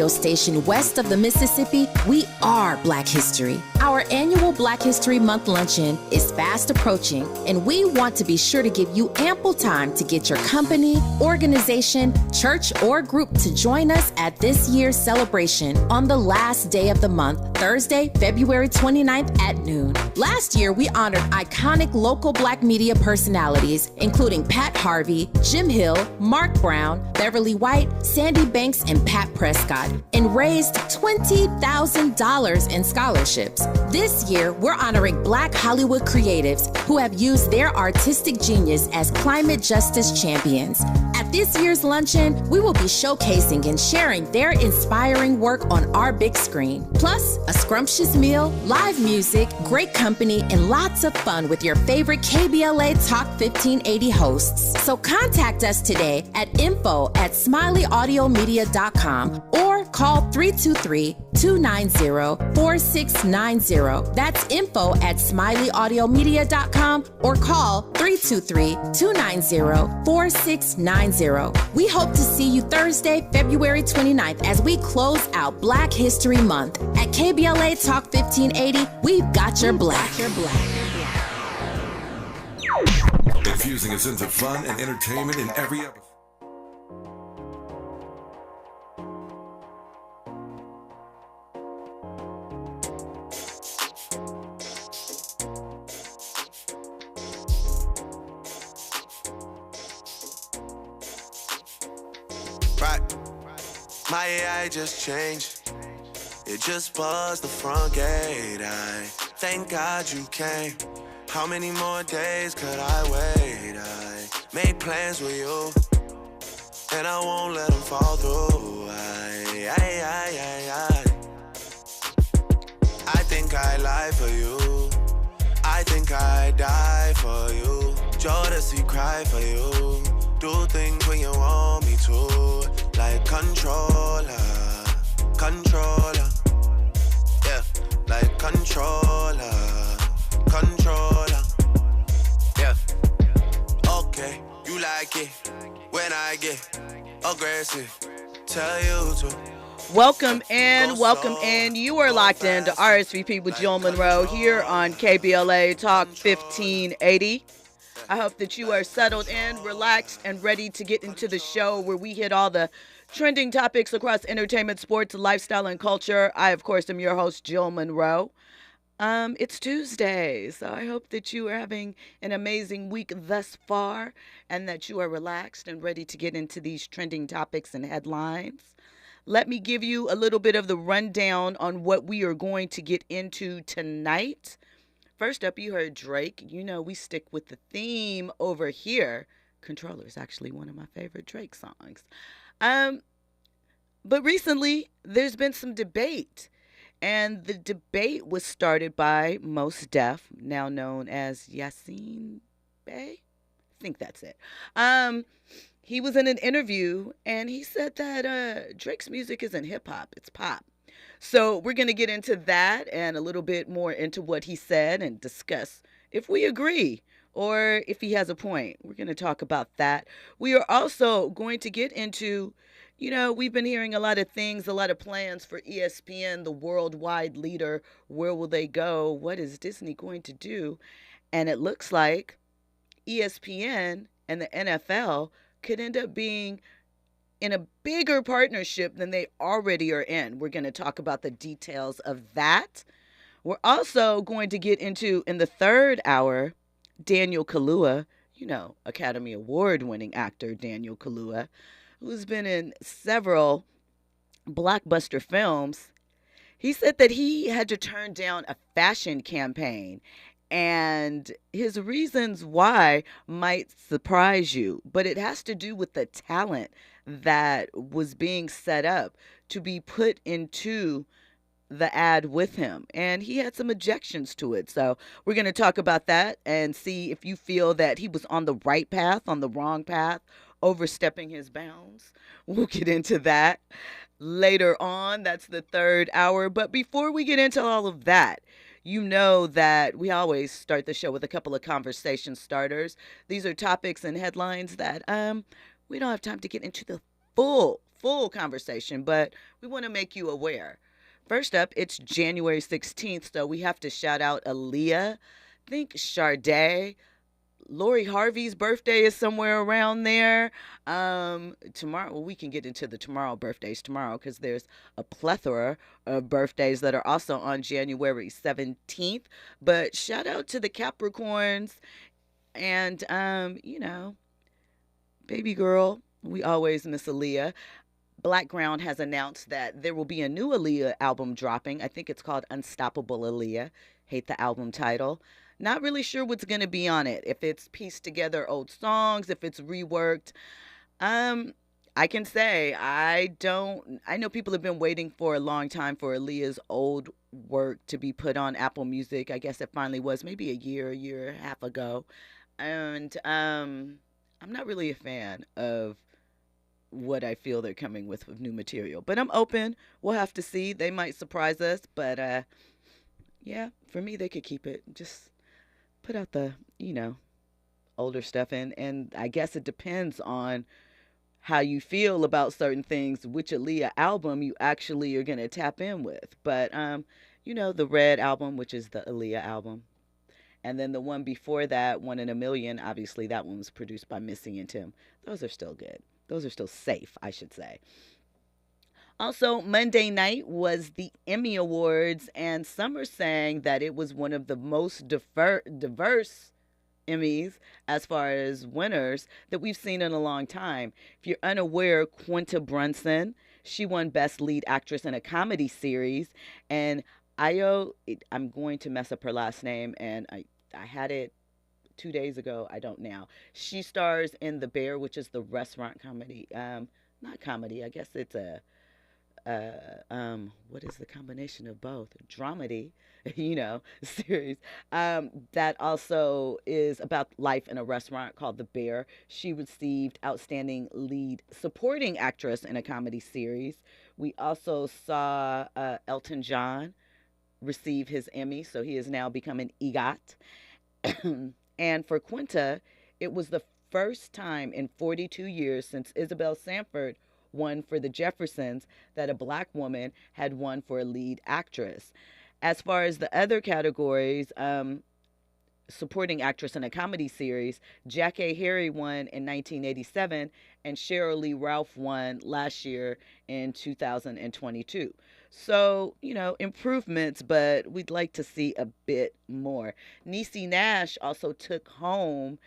Station west of the Mississippi, we are Black History. Our annual Black History Month luncheon is fast approaching, and we want to be sure to give you ample time to get your company, organization, church, or group to join us at this year's celebration on the last day of the month, Thursday, February 29th at noon. Last year, we honored iconic local Black media personalities, including Pat Harvey, Jim Hill, Mark Brown, Beverly White, Sandy Banks, and Pat Prescott, and raised $20,000 in scholarships. This year, we're honoring Black Hollywood creatives who have used their artistic genius as climate justice champions. At this year's luncheon, we will be showcasing and sharing their inspiring work on our big screen. Plus, a scrumptious meal, live music, great company, and lots of fun with your favorite KBLA Talk 1580 hosts. So contact us today at info@smileyAudiomedia.com or call 323-290-4690. That's info@smileyAudiomedia.com or call 323-290-4690. We hope to see you Thursday, February 29th as we close out Black History Month. At KBLA Talk 1580, we've got your Black. Infusing a sense of fun and entertainment in every episode. My AI just changed. It just buzzed the front gate. I thank God you came. How many more days could I wait? I made plans with you, and I won't let them fall through. I think I lie for you. I think I die for you. Jodeci cry for you. Do things when you want me to. Like controller. Yeah, like controller. Yeah. Okay, you like it when I get aggressive. Tell you to. Welcome in. You are locked into RSVP with Jill Munroe here on KBLA Talk 1580. I hope that you are settled in, relaxed, and ready to get into the show where we hit all the trending topics across entertainment, sports, lifestyle, and culture. I, of course, am your host, Jill Munroe. It's Tuesday, so I hope that you are having an amazing week thus far and that you are relaxed and ready to get into these trending topics and headlines. Let me give you a little bit of the rundown on what we are going to get into tonight. First up, you heard Drake. You know, we stick with the theme over here. Controller is actually one of my favorite Drake songs. But recently, there's been some debate. And the debate was started by Mos Def, now known as Yasin Bey. I think that's it. He was in an interview, and he said that Drake's music isn't hip-hop, it's pop. So we're going to get into that and a little bit more into what he said and discuss if we agree or if he has a point. We're going to talk about that. We are also going to get into, you know, we've been hearing a lot of things, a lot of plans for ESPN, the worldwide leader. Where will they go? What is Disney going to do? And it looks like ESPN and the NFL could end up being in a bigger partnership than they already are in. We're going to talk about the details of that. We're also going to get into, in the third hour, Daniel Kaluuya, you know, Academy Award-winning actor Daniel Kaluuya, who's been in several blockbuster films. He said that he had to turn down a fashion campaign, and his reasons why might surprise you, but it has to do with the talent that was being set up to be put into the ad with him. And he had some objections to it. So we're going to talk about that and see if you feel that he was on the right path, on the wrong path, overstepping his bounds. We'll get into that later on. That's the third hour. But before we get into all of that, you know that we always start the show with a couple of conversation starters. These are topics and headlines that we don't have time to get into the full conversation, but we want to make you aware. First up, it's January 16th, so we have to shout out Aaliyah. I think Sade. Lori Harvey's birthday is somewhere around there. Tomorrow, well, we can get into the tomorrow birthdays tomorrow because there's a plethora of birthdays that are also on January 17th. But shout out to the Capricorns and, baby girl, we always miss Aaliyah. Blackground has announced that there will be a new Aaliyah album dropping. I think it's called Unstoppable Aaliyah. Hate the album title. Not really sure what's going to be on it. If it's pieced together old songs, if it's reworked. I can say I know people have been waiting for a long time for Aaliyah's old work to be put on Apple Music. I guess it finally was maybe a year and a half ago. And I'm not really a fan of what I feel they're coming with new material. But I'm open. We'll have to see. They might surprise us. But yeah, for me, they could keep it. Just put out the, older stuff. And I guess it depends on how you feel about certain things, which Aaliyah album you actually are going to tap in with. But, the Red album, which is the Aaliyah album. And then the one before that, One in a Million, obviously that one was produced by Missy and Tim. Those are still good. Those are still safe, I should say. Also, Monday night was the Emmy Awards, and some are saying that it was one of the most diverse Emmys as far as winners that we've seen in a long time. If you're unaware, Quinta Brunson, she won Best Lead Actress in a Comedy Series, and I'm going to mess up her last name, and I had it 2 days ago. I don't now. She stars in The Bear, which is the restaurant comedy. Not comedy. I guess it's a what is the combination of both? Dramedy, series. That also is about life in a restaurant called The Bear. She received Outstanding Lead Supporting Actress in a Comedy Series. We also saw Elton John receive his Emmy, so he has now become an EGOT. And for Quinta, it was the first time in 42 years since Isabel Sanford won for The Jeffersons that a Black woman had won for a lead actress. As far as the other categories, supporting actress in a comedy series, Jackée Harry won in 1987 and Sheryl Lee Ralph won last year in 2022. So, improvements, but we'd like to see a bit more. Niecy Nash also took home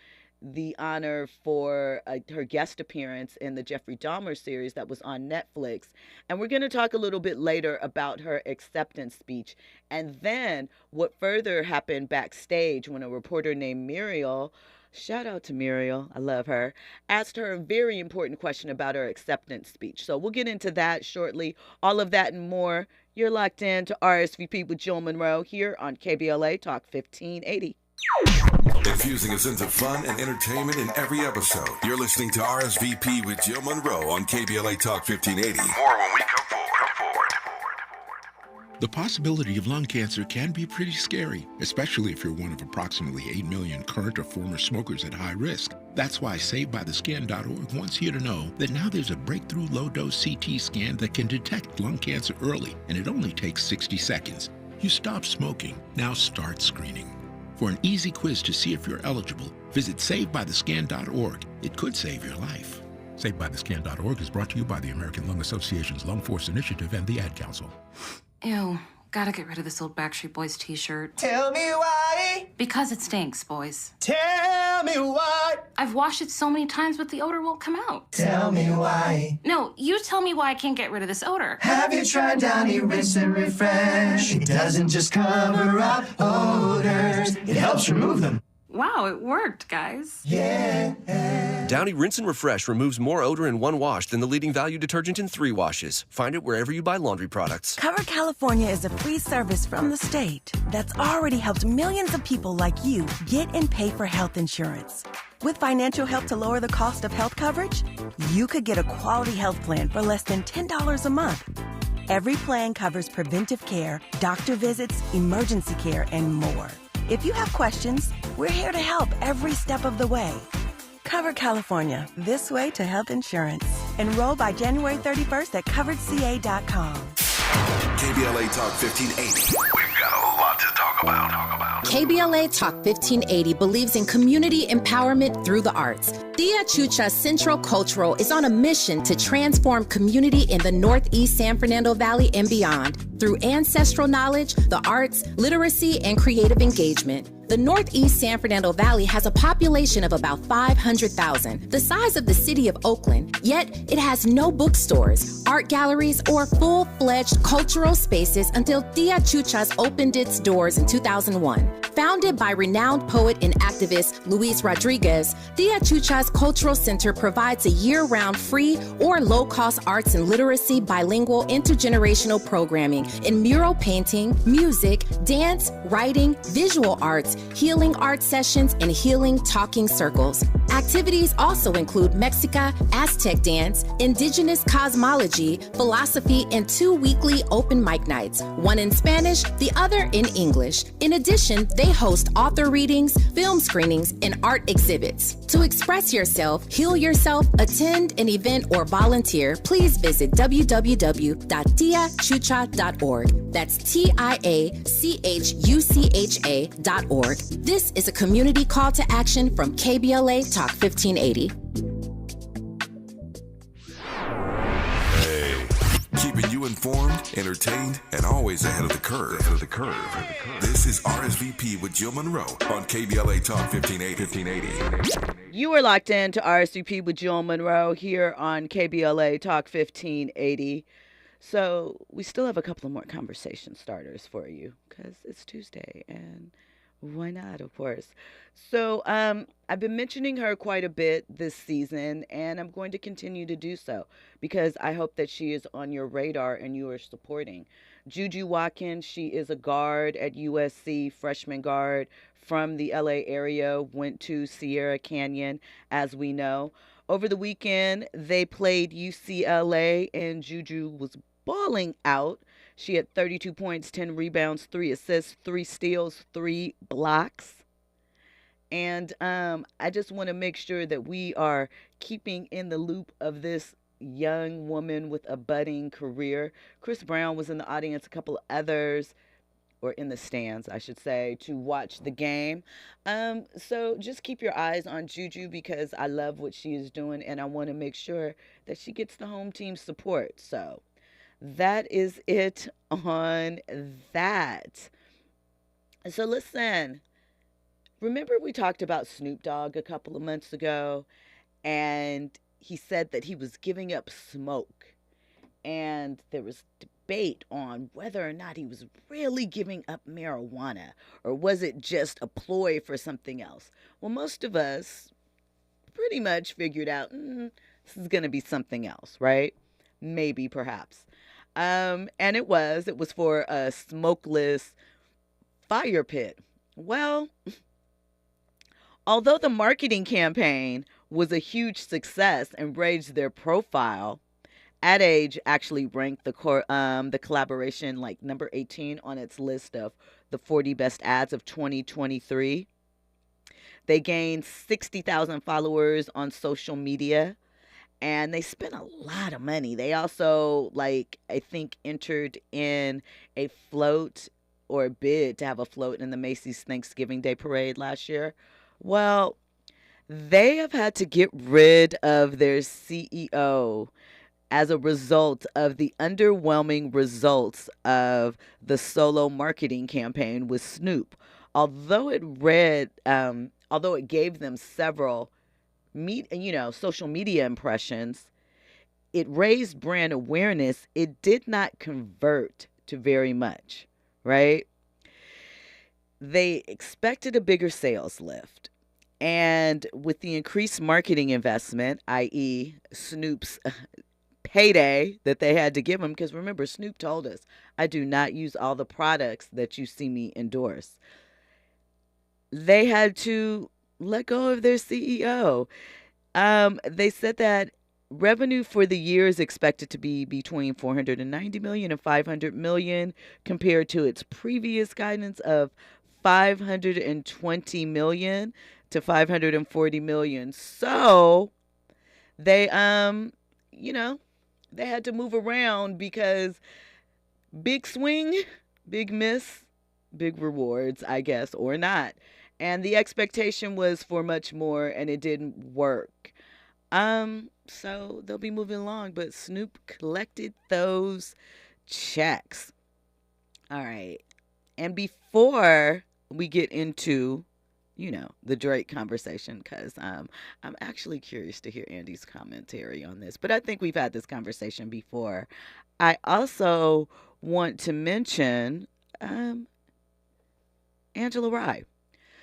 the honor for her guest appearance in the Jeffrey Dahmer series that was on Netflix. And we're going to talk a little bit later about her acceptance speech. And then what further happened backstage when a reporter named Muriel, shout out to Muriel, I love her, asked her a very important question about her acceptance speech. So we'll get into that shortly. All of that and more. You're locked in to RSVP with Jill Munroe here on KBLA Talk 1580. Infusing a sense of fun and entertainment in every episode. You're listening to RSVP with Jill Munroe on KBLA Talk 1580. More when we come forward. The possibility of lung cancer can be pretty scary, especially if you're one of approximately 8 million current or former smokers at high risk. That's why SaveByTheScan.org wants you to know that now there's a breakthrough low-dose CT scan that can detect lung cancer early, and it only takes 60 seconds. You stop smoking, now start screening. For an easy quiz to see if you're eligible, visit SaveByTheScan.org. It could save your life. SaveByTheScan.org is brought to you by the American Lung Association's Lung Force Initiative and the Ad Council. Ew, gotta get rid of this old Backstreet Boys t-shirt. Tell me why. Because it stinks, boys. Tell me why. I've washed it so many times, but the odor won't come out. Tell me why. No, you tell me why I can't get rid of this odor. Have you tried Downy Rinse and Refresh? It doesn't just cover up odors, it helps remove them. Wow, it worked, guys. Yeah. Downy Rinse and Refresh removes more odor in one wash than the leading value detergent in 3 washes. Find it wherever you buy laundry products. Cover California is a free service from the state that's already helped millions of people like you get and pay for health insurance. With financial help to lower the cost of health coverage, you could get a quality health plan for less than $10 a month. Every plan covers preventive care, doctor visits, emergency care, and more. If you have questions, we're here to help every step of the way. Cover California, this way to health insurance. Enroll by January 31st at coveredca.com. KBLA Talk 1580. We've got a lot to talk about. KBLA Talk 1580 believes in community empowerment through the arts. Tia Chucha Central Cultural is on a mission to transform community in the Northeast San Fernando Valley and beyond through ancestral knowledge, the arts, literacy, and creative engagement. The Northeast San Fernando Valley has a population of about 500,000, the size of the city of Oakland, yet it has no bookstores, art galleries, or full-fledged cultural spaces until Tia Chuchas opened its doors in 2001. Founded by renowned poet and activist Luis Rodriguez, Tia Chuchas Cultural Center provides a year-round free or low-cost arts and literacy bilingual intergenerational programming in mural painting, music, dance, writing, visual arts, healing art sessions, and healing talking circles. Activities also include Mexica, Aztec dance, indigenous cosmology, philosophy, and 2 weekly open mic nights, one in Spanish, the other in English. In addition, they host author readings, film screenings, and art exhibits. To express yourself, heal yourself, attend an event, or volunteer, please visit www.tiachucha.org. That's TIACHUCHA.org. This is a community call to action from KBLA Talk 1580. Hey, keeping you informed, entertained, and always ahead of the curve. This is RSVP with Jill Munroe on KBLA Talk 1580. You are locked in to RSVP with Jill Munroe here on KBLA Talk 1580. So we still have a couple of more conversation starters for you because it's Tuesday and why not, of course. So I've been mentioning her quite a bit this season, and I'm going to continue to do so because I hope that she is on your radar and you are supporting. Juju Watkins, she is a guard at USC, freshman guard from the LA area, went to Sierra Canyon, as we know. Over the weekend, they played UCLA, and Juju was balling out. She had 32 points, 10 rebounds, 3 assists, 3 steals, 3 blocks. And I just want to make sure that we are keeping in the loop of this young woman with a budding career. Chris Brown was in the audience, a couple of others, or in the stands, I should say, to watch the game. So just keep your eyes on Juju because I love what she is doing, and I want to make sure that she gets the home team support. So that is it on that. So listen, remember we talked about Snoop Dogg a couple of months ago, and he said that he was giving up smoke, and there was debate on whether or not he was really giving up marijuana, or was it just a ploy for something else? Well, most of us pretty much figured out this is going to be something else, right? Maybe, perhaps. And it was for a smokeless fire pit. Well, although the marketing campaign was a huge success and raised their profile, Ad Age actually ranked the collaboration like number 18 on its list of the 40 best ads of 2023. They gained 60,000 followers on social media, and they spent a lot of money. They also, I think, entered in a float or a bid to have a float in the Macy's Thanksgiving Day Parade last year. Well, they have had to get rid of their CEO as a result of the underwhelming results of the solo marketing campaign with Snoop. Although it gave them several social media impressions, it raised brand awareness. It did not convert to very much, right? They expected a bigger sales lift. And with the increased marketing investment, i.e. Snoop's payday that they had to give him, because remember, Snoop told us, I do not use all the products that you see me endorse. They had to let go of their CEO. They said that revenue for the year is expected to be between $490 million and $500 million compared to its previous guidance of $520 million to $540 million. So they, they had to move around because big swing, big miss, big rewards, I guess, or not. And the expectation was for much more, and it didn't work. So they'll be moving along, but Snoop collected those checks. All right. And before we get into, the Drake conversation, because I'm actually curious to hear Andy's commentary on this, but I think we've had this conversation before. I also want to mention Angela Rye.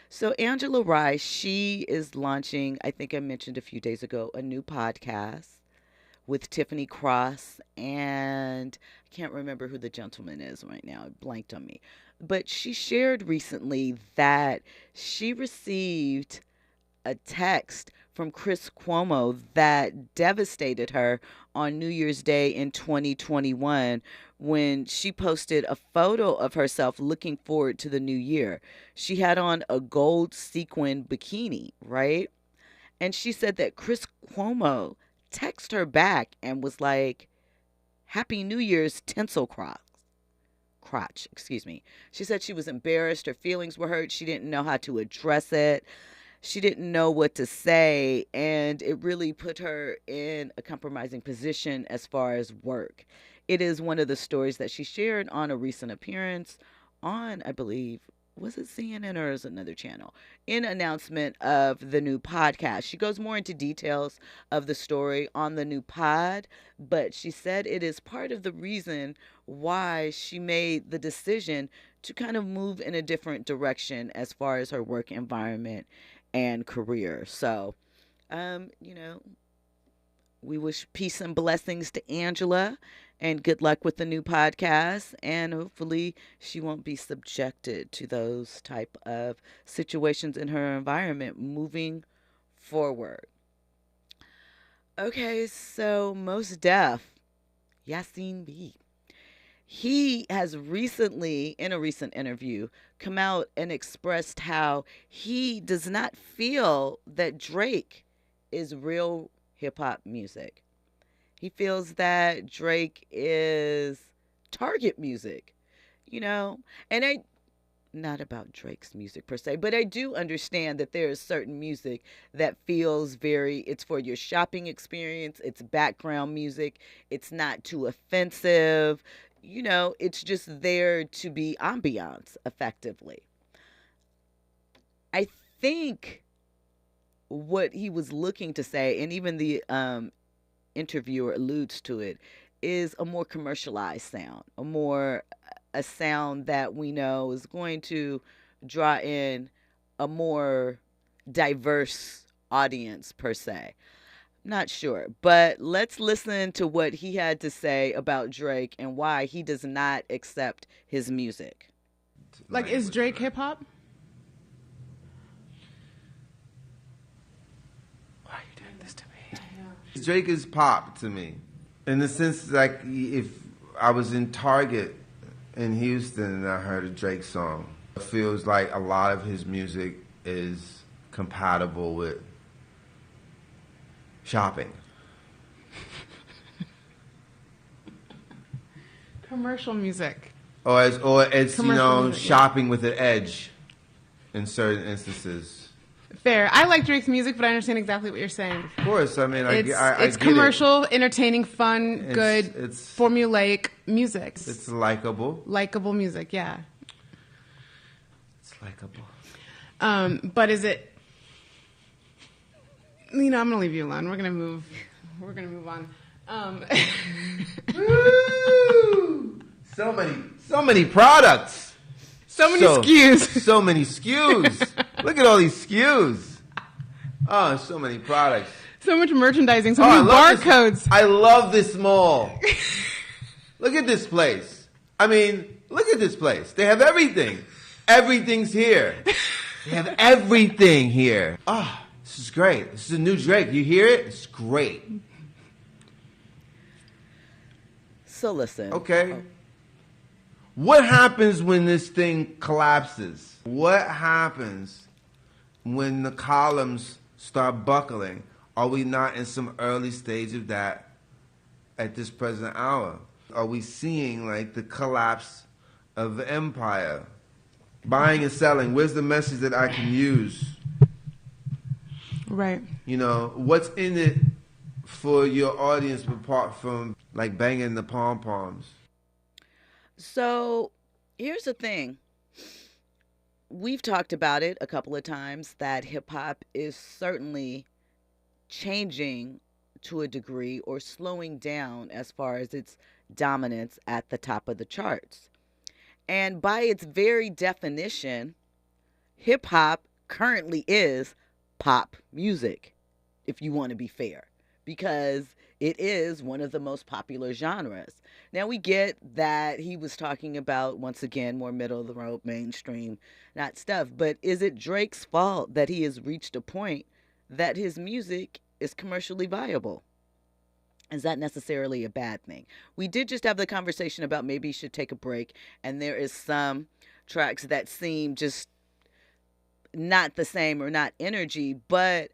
So Angela Rye, she is launching, I think I mentioned a few days ago, a new podcast with Tiffany Cross, and I can't remember who the gentleman is right now. It blanked on me. But she shared recently that she received a text from Chris Cuomo that devastated her on New Year's Day in 2021 when she posted a photo of herself looking forward to the new year. She had on a gold sequin bikini, right? And she said that Chris Cuomo texted her back and was like, "Happy New Year's, tinsel crotch. She said she was embarrassed. Her feelings were hurt. She didn't know how to address it. She didn't know what to say. And it really put her in a compromising position as far as work. It is one of the stories that she shared on a recent appearance on, I believe, was it CNN or is it another channel? In announcement of the new podcast. She goes more into details of the story on the new pod, but she said it is part of the reason why she made the decision to kind of move in a different direction as far as her work environment and career. So, we wish peace and blessings to Angela and good luck with the new podcast. And hopefully she won't be subjected to those type of situations in her environment moving forward. Okay, so Mos Def, Yasin B. He has recently, in a recent interview, come out and expressed how he does not feel that Drake is real hip-hop music. He feels that Drake is target music, and not about Drake's music per se, but I do understand that there is certain music that feels it's for your shopping experience, it's background music, it's not too offensive, it's just there to be ambiance effectively. I think what he was looking to say, and even the interviewer alludes to it, is a more commercialized sound, a sound that we know is going to draw in a more diverse audience per se. Not sure, but let's listen to what he had to say about Drake and why he does not accept his music. Like, is Drake hip hop? Why are you doing this to me? Drake is pop to me. In the sense, like, if I was in Target in Houston and I heard a Drake song, it feels like a lot of his music is compatible with shopping. Commercial music. Or it's music, shopping yeah, with an edge in certain instances. Fair. I like Drake's music, but I understand exactly what you're saying. Of course. I mean, I it's get commercial, entertaining, fun, good, formulaic music. It's likable. Likable music, yeah. It's likable. But is it... I'm going to leave you alone. We're going to move on. Woo! So many products. So many SKUs. So many SKUs. Look at all these SKUs. Oh, so many products. So much merchandising. So many barcodes. I love this mall. Look at this place. I mean, look at this place. They have everything. Everything's here. They have everything here. Oh, this is great. This is a new Drake. You hear it? It's great. So listen. Okay. What happens when this thing collapses? What happens when the columns start buckling? Are we not in some early stage of that at this present hour? Are we seeing like the collapse of the empire? Buying and selling, where's the message that I can use? Right. You know, what's in it for your audience apart from like banging the pom-poms? So here's the thing. We've talked about it a couple of times that hip hop is certainly changing to a degree or slowing down as far as its dominance at the top of the charts. And by its very definition, hip hop currently is pop music, if you want to be fair, because it is one of the most popular genres. Now, we get that he was talking about, once again, more middle of the road, mainstream, not stuff, but is it Drake's fault that he has reached a point that his music is commercially viable? Is that necessarily a bad thing? We did just have the conversation about maybe he should take a break, and there is some tracks that seem just not the same or not energy, but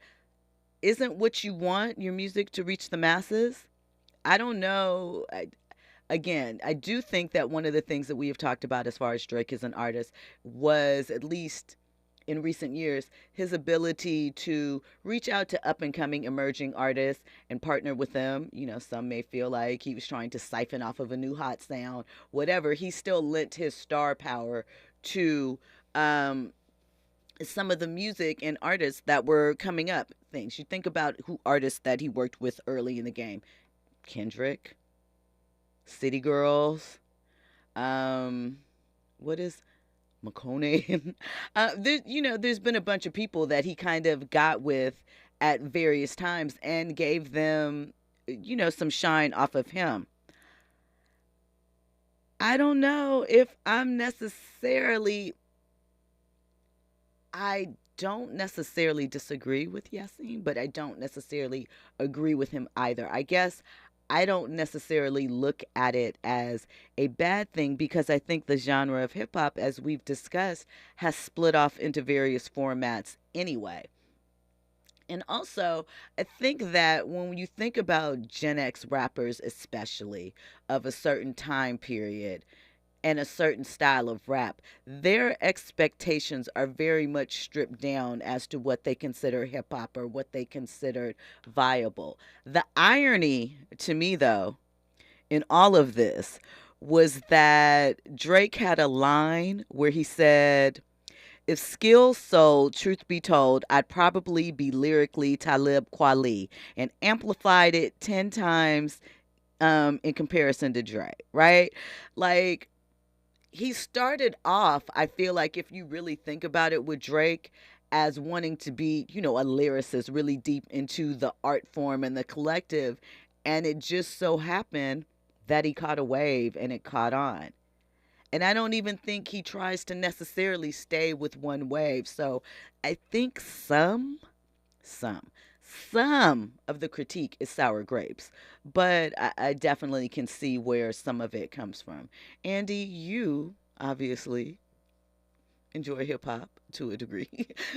isn't what you want your music to reach the masses? I don't know. I do think that one of the things that we have talked about as far as Drake as an artist was, at least in recent years, his ability to reach out to up-and-coming emerging artists and partner with them. You know, some may feel like he was trying to siphon off of a new hot sound, whatever. He still lent his star power to some of the music and artists that were coming up. Things you think about who artists that he worked with early in the game: Kendrick, City Girls, what is McConaughey? There's been a bunch of people that he kind of got with at various times and gave them, some shine off of him. I don't know if I don't necessarily disagree with Yasin, but I don't necessarily agree with him either. I guess I don't necessarily look at it as a bad thing because I think the genre of hip hop, as we've discussed, has split off into various formats anyway. And also, I think that when you think about Gen X rappers, especially of a certain time period and a certain style of rap, their expectations are very much stripped down as to what they consider hip hop or what they considered viable. The irony to me, though, in all of this was that Drake had a line where he said, "If skills sold, truth be told, I'd probably be lyrically Talib Kweli," and amplified it 10 times in comparison to Drake, right? Like, he started off, I feel like, if you really think about it, with Drake as wanting to be, a lyricist, really deep into the art form and the collective. And it just so happened that he caught a wave and it caught on. And I don't even think he tries to necessarily stay with one wave. So I think some of the critique is sour grapes, but I definitely can see where some of it comes from. Andy, you obviously enjoy hip hop to a degree,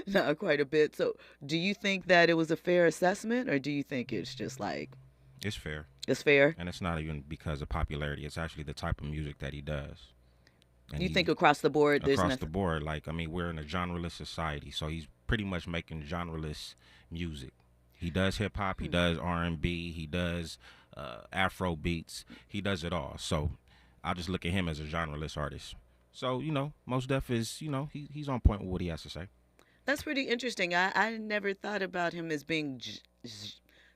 not quite a bit. So do you think that it was a fair assessment, or do you think it's just like... It's fair. It's fair? And it's not even because of popularity. It's actually the type of music that he does. And you think across the board? Across the board. Like, I mean, we're in a genreless society, so he's pretty much making genreless music. He does hip hop, he does R&B, he does Afro beats, he does it all. So I just look at him as a genreless artist. So, Mos Def is, he's on point with what he has to say. That's pretty interesting. I never thought about him as being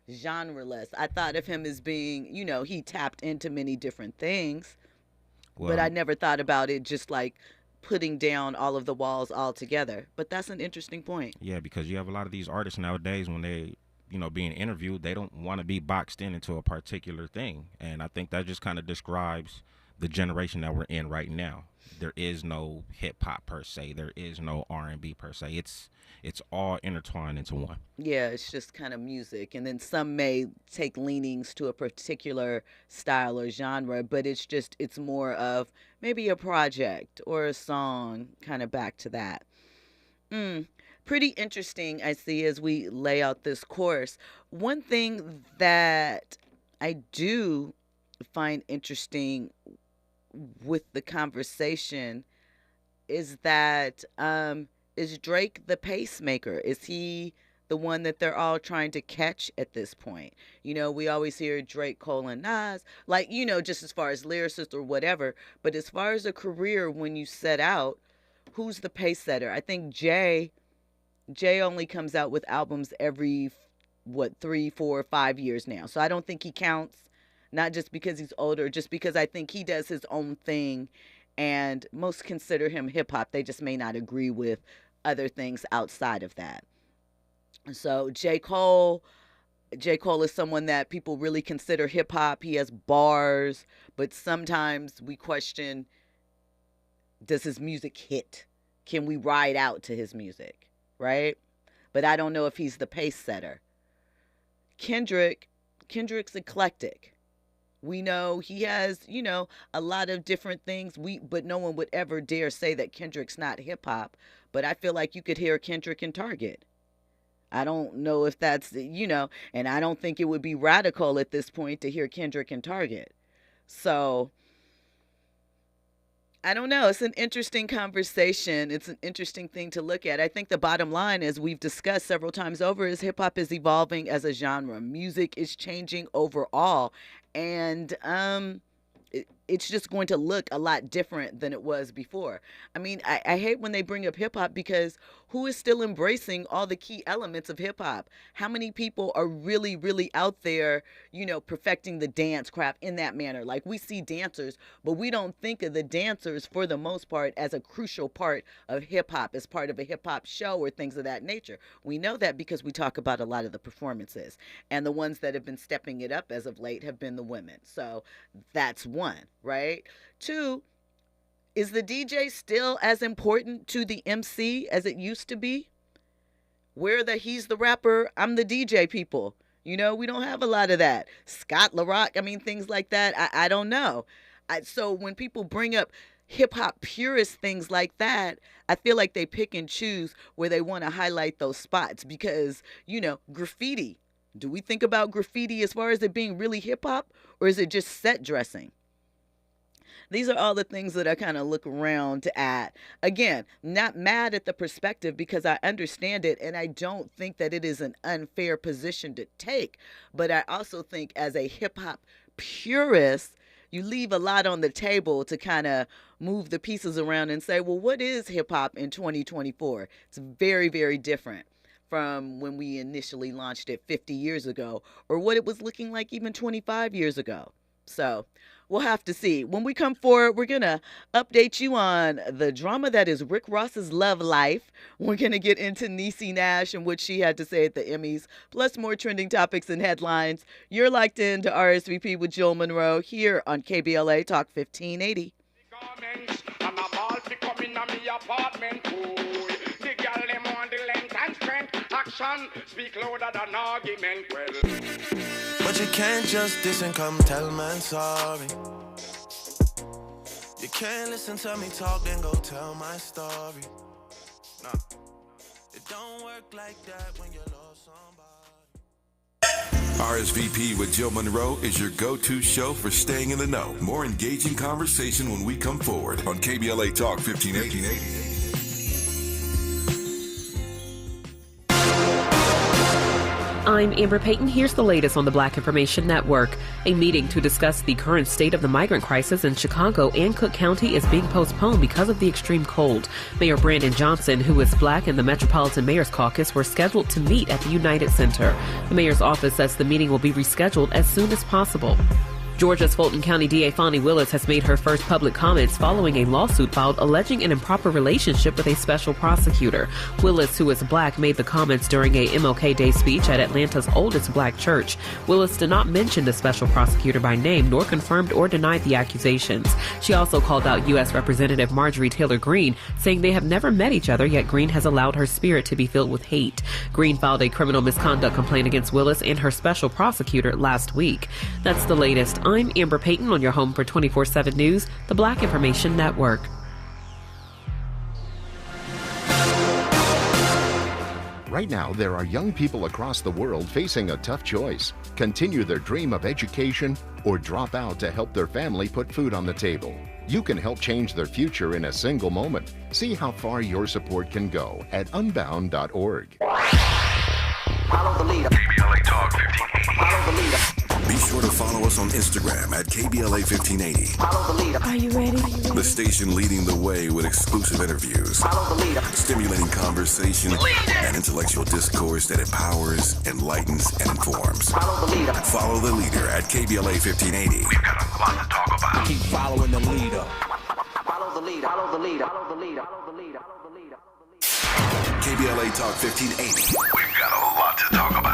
genreless. I thought of him as being, he tapped into many different things. Well, but I never thought about it just like putting down all of the walls altogether. But that's an interesting point. Yeah, because you have a lot of these artists nowadays, when they, being interviewed, they don't want to be boxed into a particular thing. And I think that just kind of describes the generation that we're in right now. There is no hip hop per se. There is no R&B per se. It's all intertwined into one. Yeah, it's just kind of music. And then some may take leanings to a particular style or genre, but it's more of maybe a project or a song, kind of back to that. Pretty interesting, I see, as we lay out this course. One thing that I do find interesting with the conversation is that is Drake the pacemaker? Is he the one that they're all trying to catch at this point? You know, we always hear Drake, Cole, and Nas, like, you know, just as far as lyricist or whatever. But as far as a career, when you set out, who's the pace setter? I think Jay only comes out with albums every, 3, 4, 5 years now. So I don't think he counts, not just because he's older, just because I think he does his own thing. And most consider him hip hop. They just may not agree with other things outside of that. So J. Cole is someone that people really consider hip hop. He has bars, but sometimes we question, does his music hit? Can we ride out to his music, right? But I don't know if he's the pace setter. Kendrick's eclectic. We know he has, you know, a lot of different things. But no one would ever dare say that Kendrick's not hip hop. But I feel like you could hear Kendrick in Target. I don't know if that's, you know, and I don't think it would be radical at this point to hear Kendrick in Target. So I don't know. It's an interesting conversation. It's an interesting thing to look at. I think the bottom line, as we've discussed several times over, is hip hop is evolving as a genre. Music is changing overall. And it's just going to look a lot different than it was before. I mean, I hate when they bring up hip hop, because who is still embracing all the key elements of hip hop? How many people are really, really out there, you know, perfecting the dance craft in that manner? Like, we see dancers, but we don't think of the dancers for the most part as a crucial part of hip hop, as part of a hip hop show or things of that nature. We know that because we talk about a lot of the performances, and the ones that have been stepping it up as of late have been the women. So that's one, right? Two, is the DJ still as important to the MC as it used to be? Where he's the rapper, I'm the DJ people. You know, we don't have a lot of that. Scott LaRock, I mean, things like that. I don't know. So when people bring up hip hop purist things like that, I feel like they pick and choose where they want to highlight those spots, because, you know, graffiti. Do we think about graffiti as far as it being really hip hop, or is it just set dressing? These are all the things that I kind of look around at. Again, not mad at the perspective, because I understand it, and I don't think that it is an unfair position to take. But I also think, as a hip-hop purist, you leave a lot on the table to kind of move the pieces around and say, well, what is hip-hop in 2024? It's very, very different from when we initially launched it 50 years ago, or what it was looking like even 25 years ago. So we'll have to see. When we come forward, we're going to update you on the drama that is Rick Ross's love life. We're going to get into Niecy Nash and what she had to say at the Emmys, plus more trending topics and headlines. You're locked in to RSVP with Jill Munroe here on KBLA Talk 1580. Speak louder than argument. But you can't just diss and come tell man sorry. You can't listen to me talk, then go tell my story. Nah, it don't work like that when you lost somebody. RSVP with Jill Munroe is your go-to show for staying in the know. More engaging conversation when we come forward on KBLA Talk 1580. I'm Amber Payton. Here's the latest on the Black Information Network. A meeting to discuss the current state of the migrant crisis in Chicago and Cook County is being postponed because of the extreme cold. Mayor Brandon Johnson, who is black, and the Metropolitan Mayor's Caucus were scheduled to meet at the United Center. The mayor's office says the meeting will be rescheduled as soon as possible. Georgia's Fulton County DA Fonnie Willis has made her first public comments following a lawsuit filed alleging an improper relationship with a special prosecutor. Willis, who is black, made the comments during a MLK Day speech at Atlanta's oldest black church. Willis did not mention the special prosecutor by name, nor confirmed or denied the accusations. She also called out U.S. Representative Marjorie Taylor Greene, saying they have never met each other, yet Greene has allowed her spirit to be filled with hate. Greene filed a criminal misconduct complaint against Willis and her special prosecutor last week. That's the latest. I'm Amber Payton on your home for 24/7 News, the Black Information Network. Right now, there are young people across the world facing a tough choice: continue their dream of education or drop out to help their family put food on the table. You can help change their future in a single moment. See how far your support can go at unbound.org. Follow the leader. KBLA Talk 1580. Follow the leader. Be sure to follow us on Instagram at KBLA 1580. Follow the leader. Are you ready? The station leading the way with exclusive interviews, Follow the leader. stimulating conversation, and intellectual discourse that empowers, enlightens, and informs. Follow the leader. Follow the leader at KBLA 1580. We've got a lot to talk about. Keep following the leader. Follow the leader. Follow the leader. Follow the leader. Follow the leader. Follow the leader. KBLA Talk 1580. We've got a lot to talk about.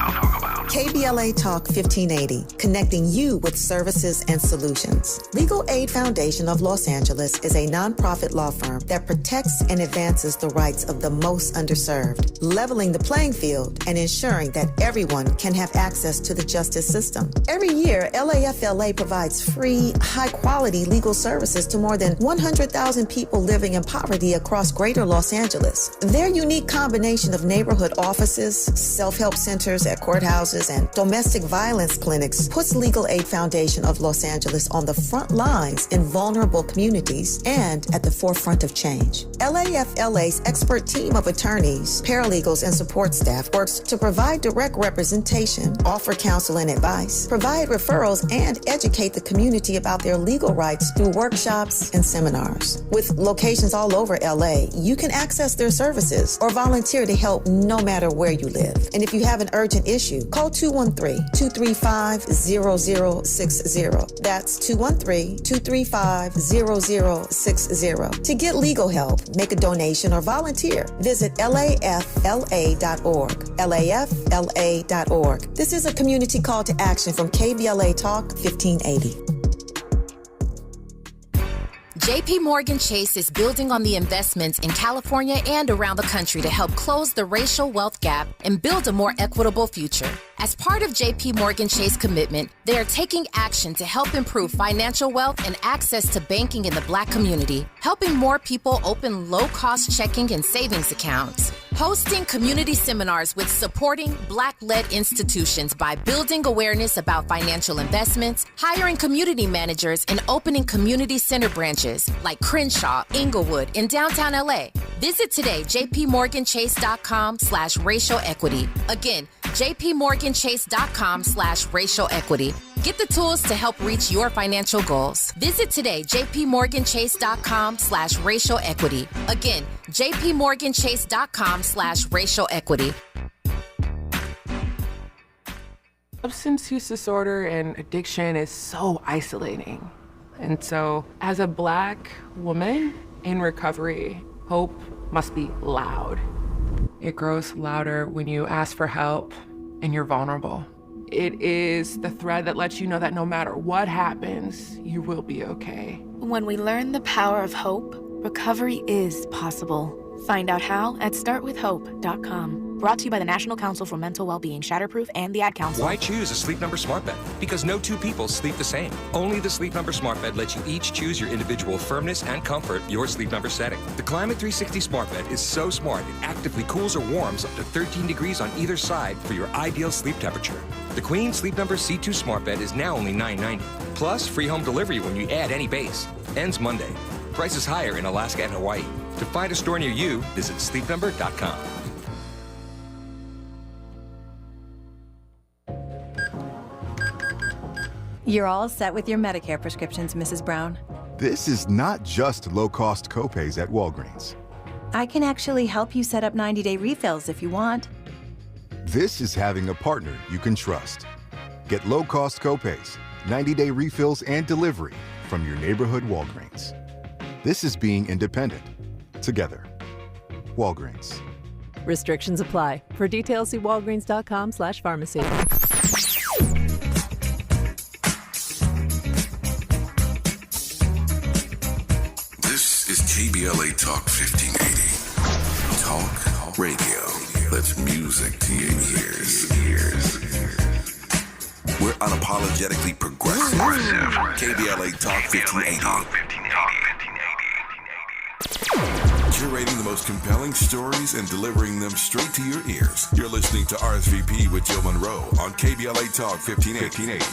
KBLA Talk 1580, connecting you with services and solutions. Legal Aid Foundation of Los Angeles is a nonprofit law firm that protects and advances the rights of the most underserved, leveling the playing field and ensuring that everyone can have access to the justice system. Every year, LAFLA provides free, high-quality legal services to more than 100,000 people living in poverty across greater Los Angeles. Their unique combination of neighborhood offices, self-help centers at courthouses, and domestic violence clinics puts Legal Aid Foundation of Los Angeles on the front lines in vulnerable communities and at the forefront of change. LAFLA's expert team of attorneys, paralegals, and support staff works to provide direct representation, offer counsel and advice, provide referrals, and educate the community about their legal rights through workshops and seminars. With locations all over LA, you can access their services or volunteer to help no matter where you live. And if you have an urgent issue, call 213-235-0060. That's 213-235-0060. To get legal help, make a donation, or volunteer, visit LAFLA.org. LAFLA.org. This is a community call to action from KBLA Talk 1580. JP Morgan Chase is building on the investments in California and around the country to help close the racial wealth gap and build a more equitable future. As part of JP Morgan Chase commitment, they are taking action to help improve financial wealth and access to banking in the Black community, helping more people open low-cost checking and savings accounts, hosting community seminars with supporting Black-led institutions by building awareness about financial investments, hiring community managers, and opening community center branches like Crenshaw, Inglewood, in downtown LA. Visit today, jpmorganchase.com/racial equity. Again, jpmorganchase.com/racial equity. Get the tools to help reach your financial goals. Visit today, jpmorganchase.com/racial equity. Again, jpmorganchase.com/racial equity. Substance use disorder and addiction is so isolating. And so, as a Black woman in recovery, hope must be loud. It grows louder when you ask for help and you're vulnerable. It is the thread that lets you know that no matter what happens, you will be okay. When we learn the power of hope, recovery is possible. Find out how at startwithhope.com. Brought to you by the National Council for Mental Wellbeing, Shatterproof, and the Ad Council. Why choose a Sleep Number smart bed? Because no two people sleep the same. Only the Sleep Number smart bed lets you each choose your individual firmness and comfort, your Sleep Number setting. The Climate 360 smart bed is so smart it actively cools or warms up to 13 degrees on either side for your ideal sleep temperature. The Queen Sleep Number C2 smart bed is now only $9.90. Plus, free home delivery when you add any base. Ends Monday. Prices higher in Alaska and Hawaii. To find a store near you, visit sleepnumber.com. You're all set with your Medicare prescriptions, Mrs. Brown. This is not just low-cost copays at Walgreens. I can actually help you set up 90-day refills if you want. This is having a partner you can trust. Get low-cost copays, 90-day refills, and delivery from your neighborhood Walgreens. This is being independent. Together. Walgreens. Restrictions apply. For details, see walgreens.com/pharmacy. This is KBLA Talk 1580. Talk radio. That's music to your ears. We're unapologetically progressive. KBLA Talk 1580. curating the most compelling stories and delivering them straight to your ears. You're listening to RSVP with Jill Munroe on KBLA Talk 1580.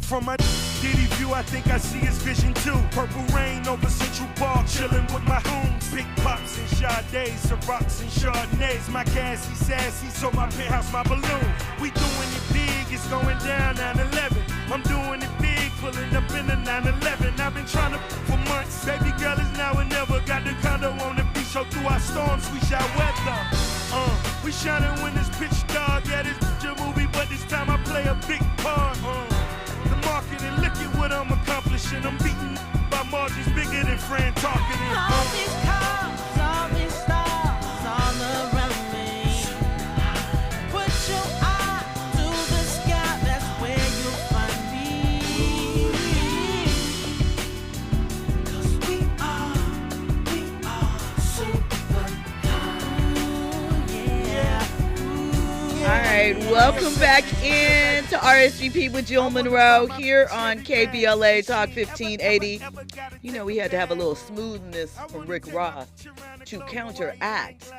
From my Diddy view, I think I see his vision too. Purple rain over Central Park, chillin' with my homes. Big pops and Sades, Cirocs and Chardonnays. My gassy, sassy, so my penthouse, my balloon. We doing it big, it's going down 9/11. I'm doing it big, pulling up in the 9/11. I've been trying to for months. Baby girl is now or never. Got the condo on the beach, so through our storms we shall weather. We shining when it's pitch dark. Yeah, this a movie, but this time I play a big part. The market and look at what I'm accomplishing. I'm beating by margins bigger than Fran talking. All these cars, all these stars, all around me. Put your eye to the sky, that's where you'll find me. 'Cause we are super cool, yeah. All right, welcome back in to RSVP with Jill Munroe here on KBLA Talk 1580. You know, we had to have a little smoothness from Rick Ross to counteract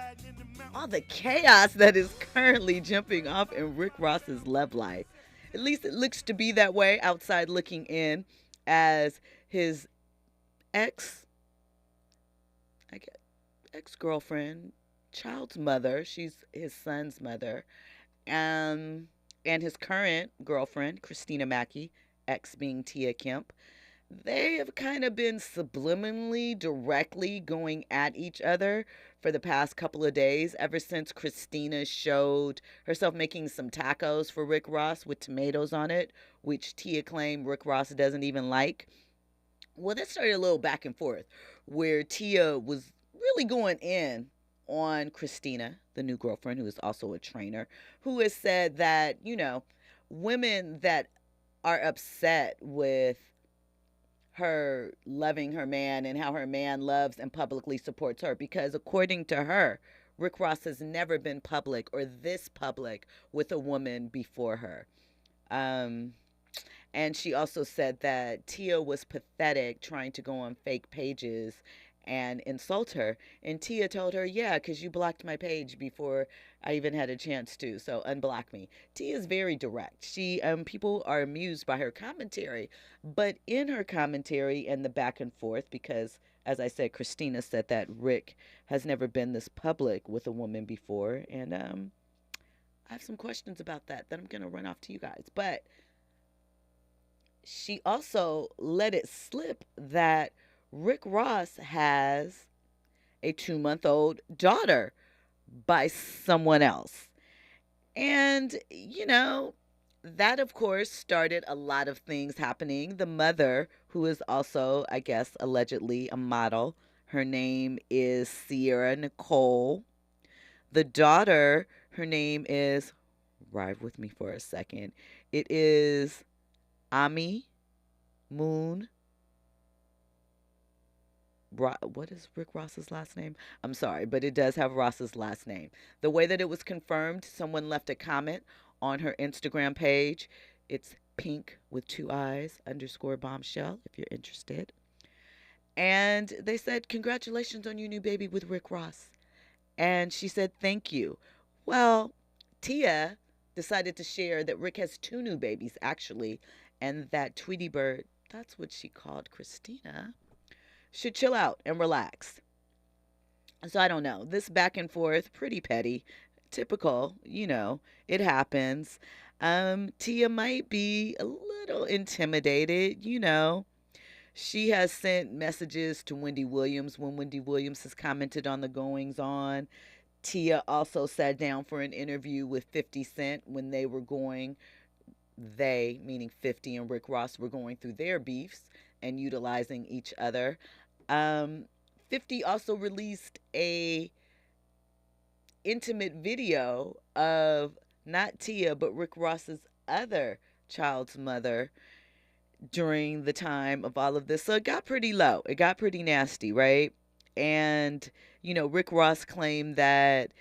all the chaos that is currently jumping off in Rick Ross's love life. At least it looks to be that way outside looking in, as his ex-girlfriend, child's mother, she's his son's mother, and his current girlfriend, Christina Mackey, ex being Tia Kemp, they have kind of been subliminally, directly going at each other for the past couple of days, ever since Christina showed herself making some tacos for Rick Ross with tomatoes on it, which Tia claimed Rick Ross doesn't even like. Well, that started a little back and forth, where Tia was really going in on Christina, the new girlfriend, who is also a trainer, who has said that, you know, women that are upset with her loving her man and how her man loves and publicly supports her, because according to her, Rick Ross has never been public or this public with a woman before her. And she also said that Tia was pathetic trying to go on fake pages and insult her. And Tia told her, yeah, because you blocked my page before I even had a chance to, so unblock me. Tia is very direct. She, people are amused by her commentary, but in her commentary and the back and forth, because as I said, Christina said that Rick has never been this public with a woman before, and I have some questions about that I'm going to run off to you guys. But she also let it slip that Rick Ross has a 2-month-old daughter by someone else. And, you know, that, of course, started a lot of things happening. The mother, who is also, I guess, allegedly a model, her name is Sierra Nicole. The daughter, her name is, ride with me for a second, it is Ami Moon. What is Rick Ross's last name? I'm sorry, but it does have Ross's last name. The way that it was confirmed, someone left a comment on her Instagram page. It's pink with 2 eyes _bombshell if you're interested. And they said, congratulations on your new baby with Rick Ross. And she said, thank you. Well, Tia decided to share that Rick has 2 new babies, actually, and that Tweety Bird, that's what she called Christina, should chill out and relax. So I don't know. This back and forth, pretty petty, typical, you know, it happens. Tia might be a little intimidated, you know. She has sent messages to Wendy Williams when Wendy Williams has commented on the goings on. Tia also sat down for an interview with 50 Cent when they were going, they, meaning 50 and Rick Ross, were going through their beefs and utilizing each other. 50 also released a intimate video of not Tia, but Rick Ross's other child's mother during the time of all of this. So it got pretty low. It got pretty nasty, right? And, you know, Rick Ross claimed that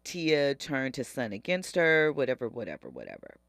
Tia turned his son against her, whatever.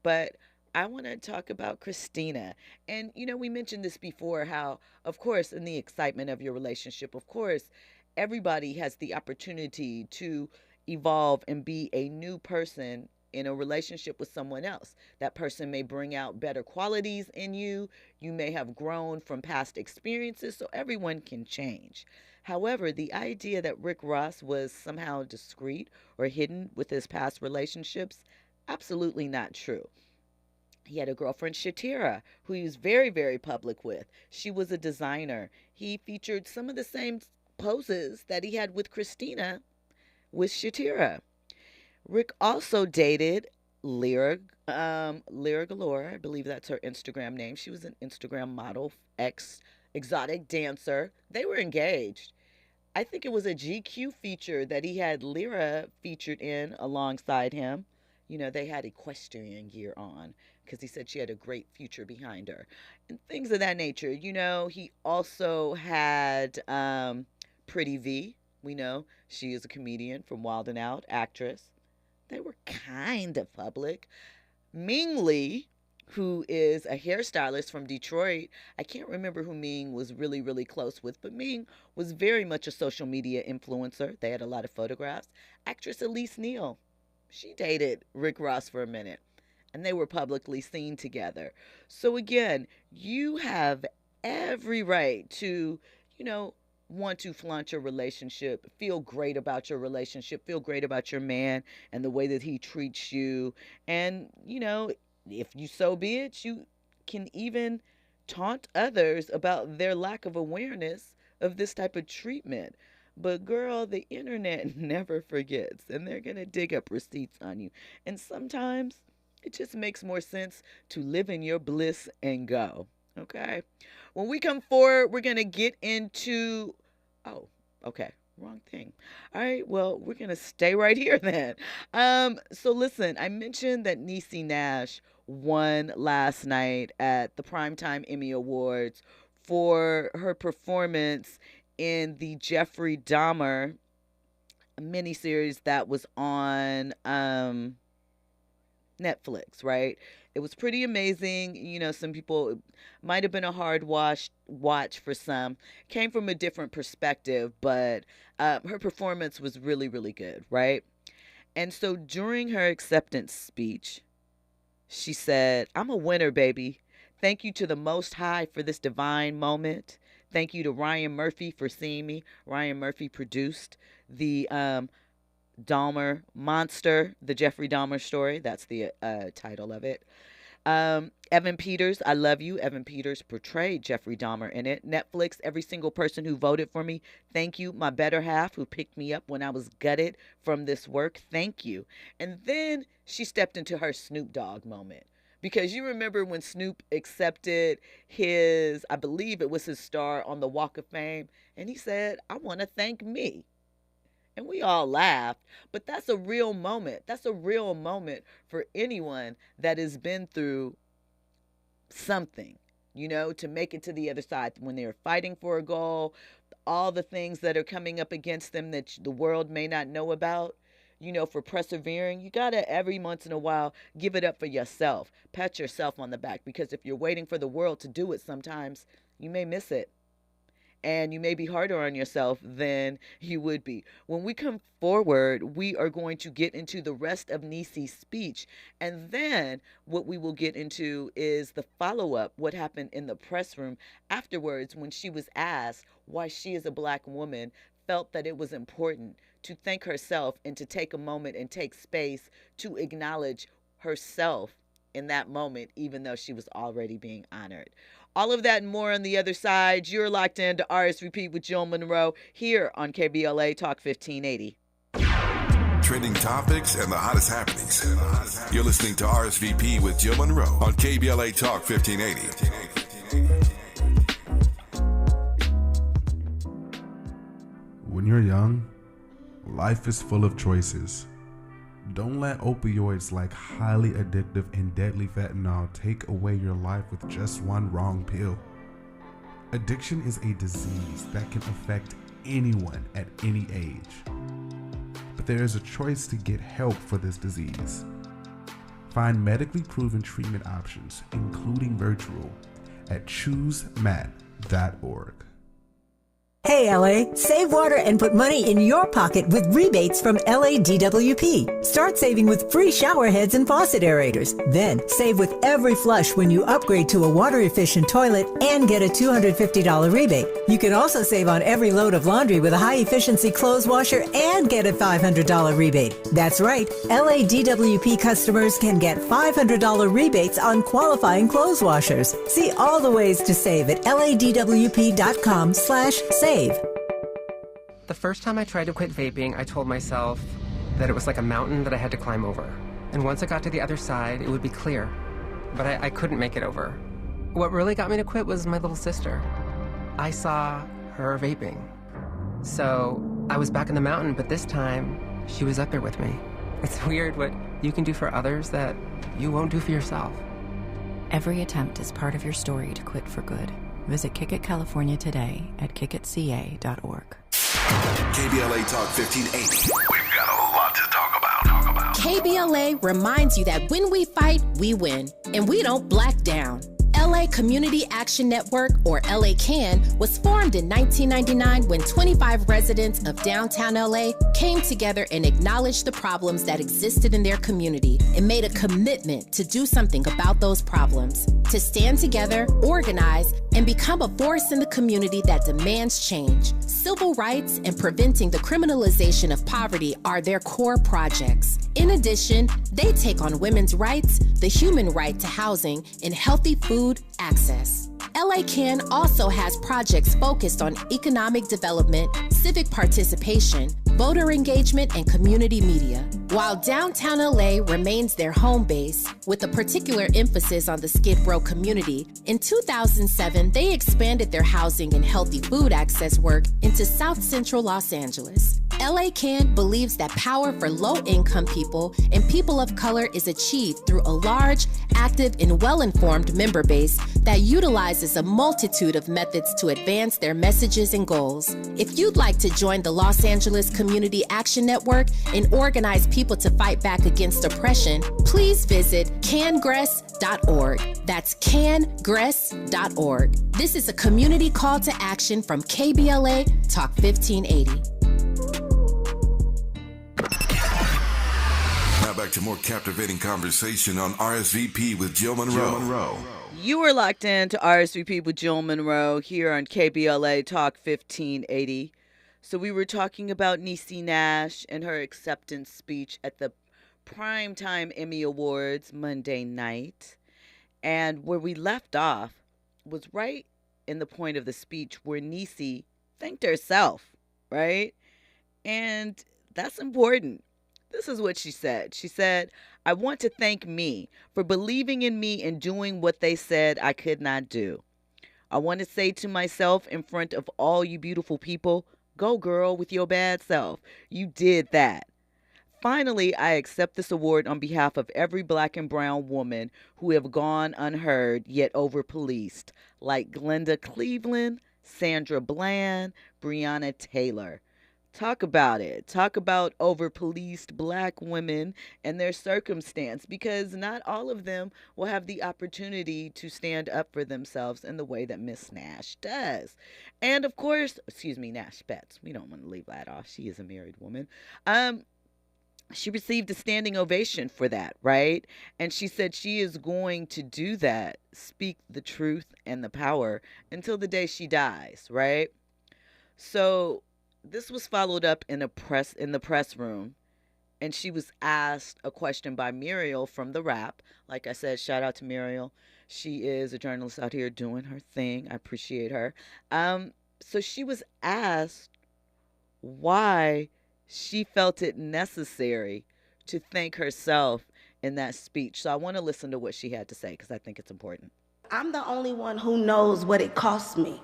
But I want to talk about Christina. And, we mentioned this before, how, of course, in the excitement of your relationship, of course, everybody has the opportunity to evolve and be a new person in a relationship with someone else. That person may bring out better qualities in you. You may have grown from past experiences, so everyone can change. However, the idea that Rick Ross was somehow discreet or hidden with his past relationships, absolutely not true. He had a girlfriend, Shatira, who he was very, very public with. She was a designer. He featured some of the same poses that he had with Christina with Shatira. Rick also dated Lyra Galore. I believe that's her Instagram name. She was an Instagram model, exotic dancer. They were engaged. I think it was a GQ feature that he had Lyra featured in alongside him. They had equestrian gear on because he said she had a great future behind her and things of that nature. He also had Pretty V. We know she is a comedian from Wild 'N Out, actress. They were kind of public. Ming Lee, who is a hairstylist from Detroit. I can't remember who Ming was really, really close with, but Ming was very much a social media influencer. They had a lot of photographs. Actress Elise Neal, she dated Rick Ross for a minute, and they were publicly seen together. So again, you have every right to, want to flaunt your relationship, feel great about your relationship, feel great about your man and the way that he treats you. And, if you so be it, you can even taunt others about their lack of awareness of this type of treatment. But girl, the internet never forgets, and they're going to dig up receipts on you. And sometimes it just makes more sense to live in your bliss and go. Okay? When we come forward, we're going to get into... Oh, okay. Wrong thing. All right. Well, we're going to stay right here then. So listen, I mentioned that Niecy Nash won last night at the Primetime Emmy Awards for her performance in the Jeffrey Dahmer miniseries that was on Netflix, right? It was pretty amazing. Some people, it might have been a hard watch for some. Came from a different perspective, but her performance was really, really good, right? And so during her acceptance speech, she said, "I'm a winner, baby. Thank you to the Most High for this divine moment. Thank you to Ryan Murphy for seeing me." Ryan Murphy produced the Dahmer Monster, the Jeffrey Dahmer story. That's the title of it. Evan Peters, I love you. Evan Peters portrayed Jeffrey Dahmer in it. Netflix, every single person who voted for me, thank you. My better half who picked me up when I was gutted from this work, thank you. And then she stepped into her Snoop Dogg moment. Because you remember when Snoop accepted his, I believe it was his star on the Walk of Fame, and he said, "I want to thank me." And we all laughed, but that's a real moment. That's a real moment for anyone that has been through something, to make it to the other side when they're fighting for a goal, all the things that are coming up against them that the world may not know about, for persevering. You got to every once in a while give it up for yourself. Pat yourself on the back, because if you're waiting for the world to do it, sometimes you may miss it. And you may be harder on yourself than you would be. When we come forward, we are going to get into the rest of Niecy's speech. And then what we will get into is the follow-up, what happened in the press room afterwards when she was asked why she, as a Black woman, felt that it was important to thank herself and to take a moment and take space to acknowledge herself in that moment, even though she was already being honored. All of that and more on the other side. You're locked into RSVP with Jill Munroe here on KBLA Talk 1580. Trending topics and the hottest happenings. You're listening to RSVP with Jill Munroe on KBLA Talk 1580. When you're young, life is full of choices. Don't let opioids like highly addictive and deadly fentanyl take away your life with just one wrong pill. Addiction is a disease that can affect anyone at any age. But there is a choice to get help for this disease. Find medically proven treatment options, including virtual, at choosemat.org. Hey LA, save water and put money in your pocket with rebates from LA DWP. Start saving with free shower heads and faucet aerators. Then save with every flush when you upgrade to a water-efficient toilet and get a $250 rebate. You can also save on every load of laundry with a high-efficiency clothes washer and get a $500 rebate. That's right, LA DWP customers can get $500 rebates on qualifying clothes washers. See all the ways to save at ladwp.com/save. The first time I tried to quit vaping, I told myself that it was like a mountain that I had to climb over. And once I got to the other side, it would be clear. But I couldn't make it over. What really got me to quit was my little sister. I saw her vaping. So I was back in the mountain, but this time, she was up there with me. It's weird what you can do for others that you won't do for yourself. Every attempt is part of your story to quit for good. Visit Kick It California today at kickitca.org. KBLA Talk 1580. We've got a lot to talk about. KBLA reminds you that when we fight, we win, and we don't black down. LA Community Action Network, or LA CAN, was formed in 1999 when 25 residents of downtown LA came together and acknowledged the problems that existed in their community and made a commitment to do something about those problems, to stand together, organize, and become a force in the community that demands change. Civil rights and preventing the criminalization of poverty are their core projects. In addition, they take on women's rights, the human right to housing, and healthy food access. LA CAN also has projects focused on economic development, civic participation, voter engagement, and community media. While downtown LA remains their home base, with a particular emphasis on the Skid Row community, in 2007, they expanded their housing and healthy food access work into South Central Los Angeles. LA CAN believes that power for low-income people and people of color is achieved through a large, active, and well-informed member base that utilizes a multitude of methods to advance their messages and goals. If you'd like to join the Los Angeles Community Action Network and organize people to fight back against oppression, please visit cangress.org. That's cangress.org. This is a community call to action from KBLA Talk 1580. Now back to more captivating conversation on RSVP with Jill Munroe. You are locked in to RSVP with Jill Munroe here on KBLA Talk 1580. So we were talking about Niecy Nash and her acceptance speech at the Primetime Emmy Awards Monday night. And where we left off was right in the point of the speech where Niecy thanked herself, right? And that's important. This is what she said. She said, "I want to thank me for believing in me and doing what they said I could not do. I want to say to myself in front of all you beautiful people, go girl with your bad self. You did that. Finally, I accept this award on behalf of every black and brown woman who have gone unheard yet over-policed, like Glenda Cleveland, Sandra Bland, Breonna Taylor." Talk about it. Talk about over-policed black women and their circumstance, because not all of them will have the opportunity to stand up for themselves in the way that Miss Nash does. And of course, Nash Betts. We don't want to leave that off. She is a married woman. She received a standing ovation for that, right? And she said she is going to do that, speak the truth and the power until the day she dies, right? So this was followed up in the press room, and she was asked a question by Muriel from The Wrap. Like I said, shout out to Muriel. She is a journalist out here doing her thing. I appreciate her. So she was asked why she felt it necessary to thank herself in that speech. So I want to listen to what she had to say because I think it's important. I'm the only one who knows what it cost me.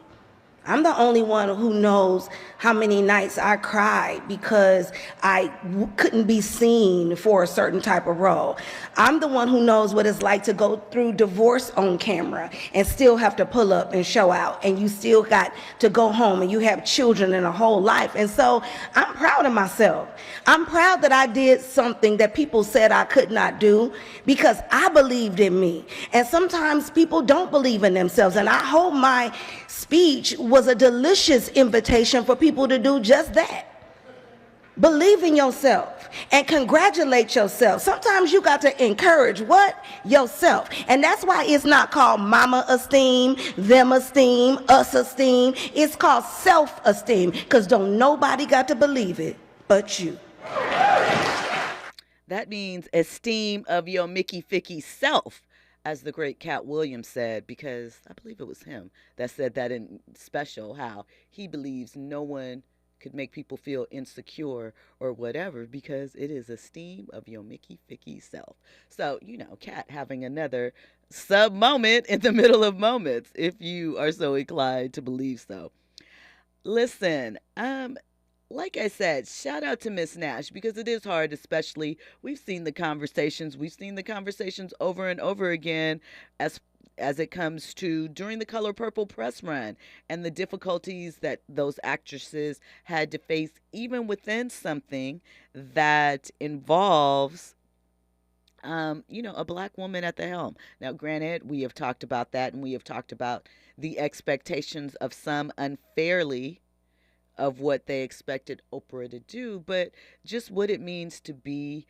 I'm the only one who knows how many nights I cried because I couldn't be seen for a certain type of role. I'm the one who knows what it's like to go through divorce on camera and still have to pull up and show out, and you still got to go home and you have children and a whole life. And so I'm proud of myself. I'm proud that I did something that people said I could not do because I believed in me. And sometimes people don't believe in themselves, and I hope my speech was a delicious invitation for people to do just that. Believe in yourself and congratulate yourself. Sometimes you got to encourage what? Yourself. And that's why it's not called mama esteem, them esteem, us esteem. It's called self-esteem, because don't nobody got to believe it but you. That means esteem of your Mickey Ficky self, as the great Cat Williams said, because I believe it was him that said that in Special, how he believes no one could make people feel insecure or whatever because it is esteem of your Mickey Ficky self. So, Cat having another sub moment in the middle of moments, if you are so inclined to believe so. Listen, like I said, shout out to Miss Nash, because it is hard, especially we've seen the conversations over and over again as it comes to during the Color Purple press run and the difficulties that those actresses had to face even within something that involves a black woman at the helm. Now, granted, we have talked about that, and we have talked about the expectations of some unfairly of what they expected Oprah to do, but just what it means to be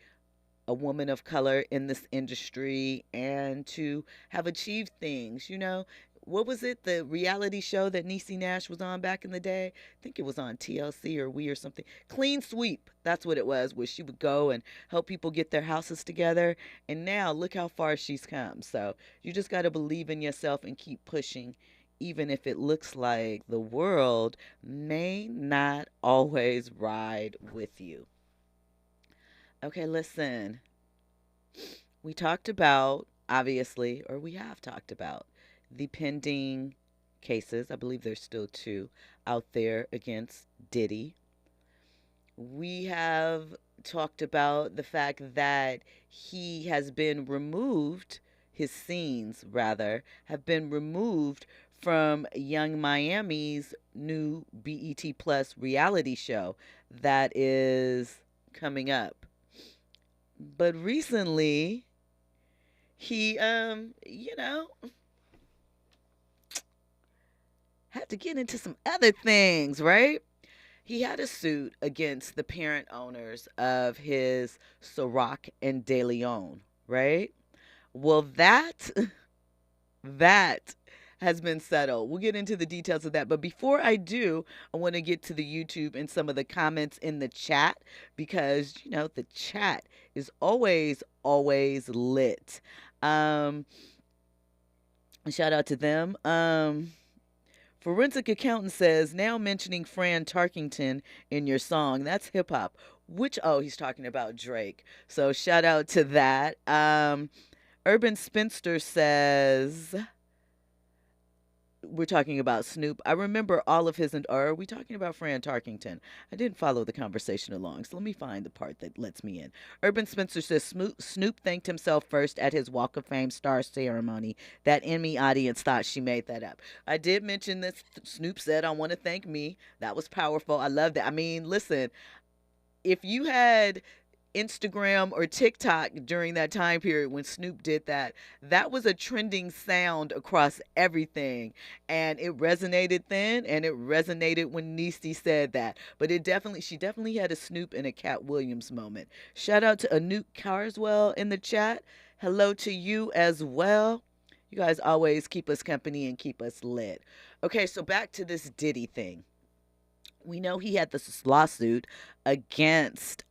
a woman of color in this industry and to have achieved things. What was it, the reality show that Niecy Nash was on back in the day? I think it was on TLC or We or something. Clean Sweep, that's what it was, where she would go and help people get their houses together. And now look how far she's come. So you just got to believe in yourself and keep pushing, even if it looks like the world may not always ride with you. Okay, listen. We talked about, obviously, or we have talked about, the pending cases. I believe there's still 2 out there against Diddy. We have talked about the fact that he has been removed, his scenes, rather, have been removed from Young Miami's new BET Plus reality show that is coming up. But recently, he, had to get into some other things, right? He had a suit against the parent owners of his Ciroc and De Leon, right? Well, that has been settled. We'll get into the details of that. But before I do, I want to get to the YouTube and some of the comments in the chat, because, the chat is always lit. Shout out to them. Forensic Accountant says, now mentioning Fran Tarkington in your song, that's hip hop. He's talking about Drake. So shout out to that. Urban Spinster says, we're talking about Snoop. I remember all of his, or are we talking about Fran Tarkington? I didn't follow the conversation along, so let me find the part that lets me in. Urban Spencer says Snoop thanked himself first at his Walk of Fame star ceremony. That Emmy audience thought she made that up. I did mention this. Snoop said, I want to thank me. That was powerful. I love that. I mean, listen, if you had Instagram or TikTok during that time period when Snoop did that, that was a trending sound across everything, and it resonated then, and it resonated when Niecy said that. But she definitely had a Snoop and a Cat Williams moment. Shout out to Anouk Carswell in the chat. Hello to you as well. You guys always keep us company and keep us lit. Okay, so back to this Diddy thing. We know he had this lawsuit against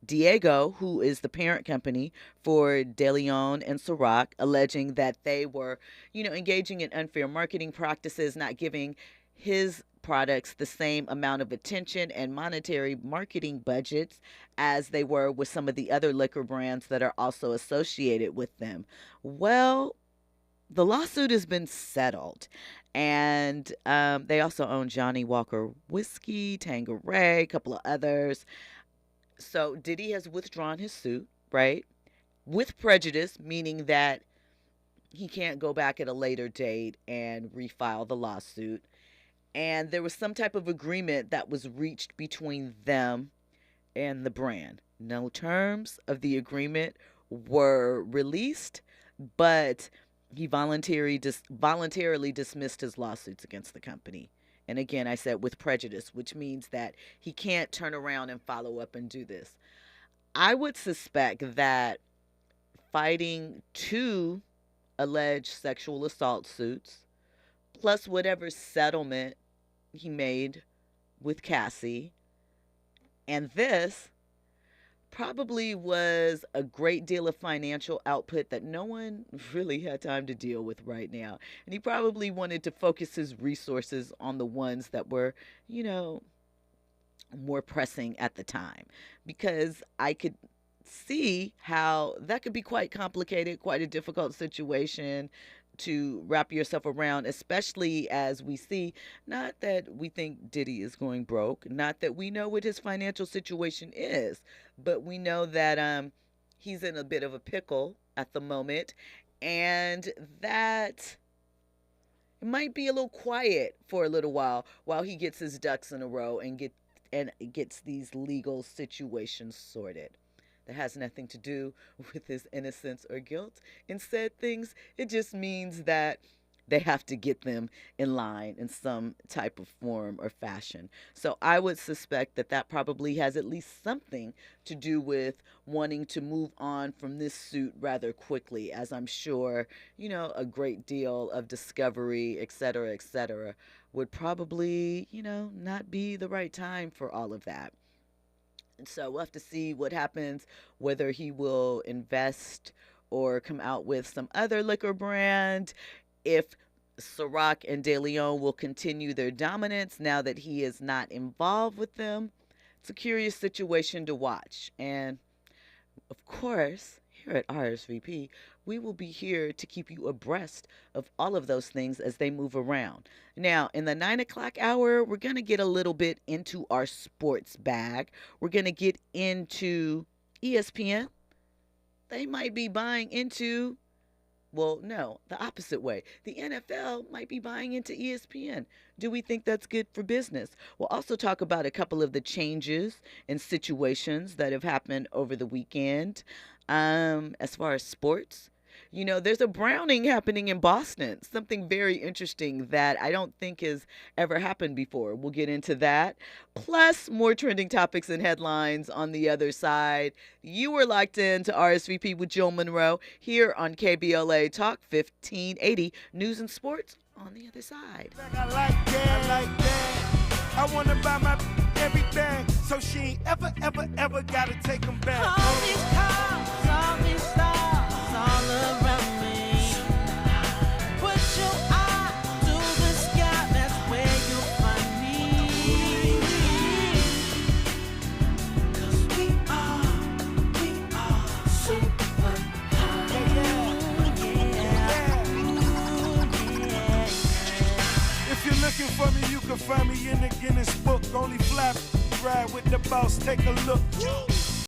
Diego, who is the parent company for De Leon and Ciroc, alleging that they were, engaging in unfair marketing practices, not giving his products the same amount of attention and monetary marketing budgets as they were with some of the other liquor brands that are also associated with them. Well, the lawsuit has been settled, And they also own Johnny Walker Whiskey, Tanqueray, a couple of others. So Diddy has withdrawn his suit, right? With prejudice, meaning that he can't go back at a later date and refile the lawsuit. And there was some type of agreement that was reached between them and the brand. No terms of the agreement were released, but he voluntarily dismissed his lawsuits against the company. And again, I said with prejudice, which means that he can't turn around and follow up and do this. I would suspect that fighting 2 alleged sexual assault suits, plus whatever settlement he made with Cassie, and this probably was a great deal of financial output that no one really had time to deal with right now. And he probably wanted to focus his resources on the ones that were, more pressing at the time. Because I could see how that could be quite complicated, quite a difficult situation to wrap yourself around, especially as we see, not that we think Diddy is going broke, not that we know what his financial situation is, but we know that he's in a bit of a pickle at the moment, and that it might be a little quiet for a little while he gets his ducks in a row and gets these legal situations sorted. That has nothing to do with his innocence or guilt. Instead, it just means that they have to get them in line in some type of form or fashion. So I would suspect that probably has at least something to do with wanting to move on from this suit rather quickly, as I'm sure, a great deal of discovery, et cetera, would probably, not be the right time for all of that. So we'll have to see what happens, whether he will invest or come out with some other liquor brand, if Ciroc and De Leon will continue their dominance now that he is not involved with them. It's a curious situation to watch. And, of course, here at RSVP, we will be here to keep you abreast of all of those things as they move around. Now, in the 9 o'clock hour, we're going to get a little bit into our sports bag. We're going to get into ESPN. They might be buying into, well, no, the opposite way. The NFL might be buying into ESPN. Do we think that's good for business? We'll also talk about a couple of the changes and situations that have happened over the weekend as far as sports. There's a Browning happening in Boston, something very interesting that I don't think has ever happened before. We'll get into that. Plus, more trending topics and headlines on the other side. You were locked in to RSVP with Jill Munroe here on KBLA Talk 1580, News and Sports on the other side. I like that. I want to buy my everything, so she ain't ever got to take them back. All these cars, all these stars, all around me. Put your eye to the sky, that's where you'll find me. 'Cause we are super If you're looking for me, you can find me in the Guinness book. Only flap, ride with the boss, take a look.